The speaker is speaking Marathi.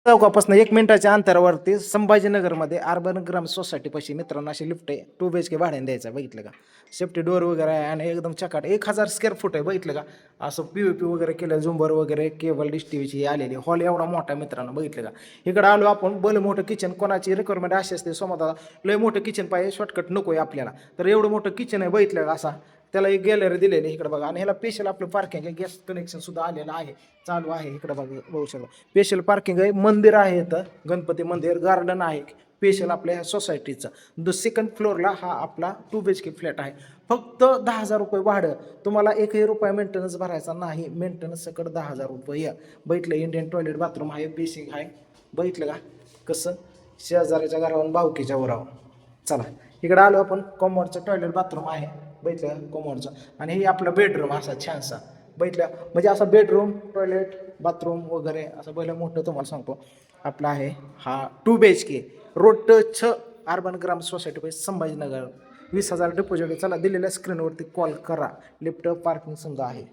चौकापासून 1 मिनिटाच्या अंतरावरती संभाजीनगरमध्ये अर्बन ग्राम सोसायटीपाशी मित्रांनो अशी लिफ्ट आहे. 2 BHK भाड्याने द्यायचं आहे. बघितलं का? सेफ्टी डोअर वगैरे आहे आणि एकदम चकाट 1000 स्क्वेअर फूट आहे. बघितलं का? असं POP वगैरे केलं, झुंबर वगैरे, केबल डिश टीव्हीची आलेली. हॉल एवढा मोठा मित्रांनो, बघितलं का? इकडं आलो आपण, भलं मोठं किचन. कोणाची रिक्वायरमेंट अशी असते, सोमदा लय मोठं किचन पाहिजे, शॉर्टकट नको आहे आपल्याला. तर एवढं मोठं किचन आहे, बघितलं का? असा त्याला एक गॅलरी दिलेली इकडे बघा. आणि ह्याला स्पेशल आपलं पार्किंग आहे, गॅस कनेक्शन सुद्धा आलेलं आहे, चालू आहे. इकडे बघा, बघू शकता स्पेशल पार्किंग आहे. मंदिर आहे इथं, गणपती मंदिर, गार्डन आहे स्पेशल आपल्या ह्या सोसायटीचं. सेकंड फ्लोअरला हा आपला 2 BHK फ्लॅट आहे. फक्त 10,000 रुपये भाडं. तुम्हाला 1ही रुपया मेंटेनन्स भरायचा नाही. मेंटेनन्स सकट 10,000 रुपये. बघितलं, इंडियन टॉयलेट बाथरूम आहे, बेसिंग आहे. बघितलं का कसं? शेजाऱ्याच्या घरावरून भावकीच्या वरावर. चला इकडं आलो आपण, कॉमोडचं टॉयलेट बाथरूम आहे, बघितलं कॉमोडचं. आणि हे आपलं बेडरूम असा छानसा, बघितलं म्हणजे असं बेडरूम, टॉयलेट, बाथरूम वगैरे असं पहिलं मोठं तुम्हाला सांगतो आपला आहे हा 2 BHK रोड टच अर्बन ग्राम सोसायटी पाहिजे संभाजीनगर. 20,000 डिपॉझिट. चला दिलेल्या स्क्रीनवरती कॉल करा. लिफ्ट पार्किंग समजा आहे.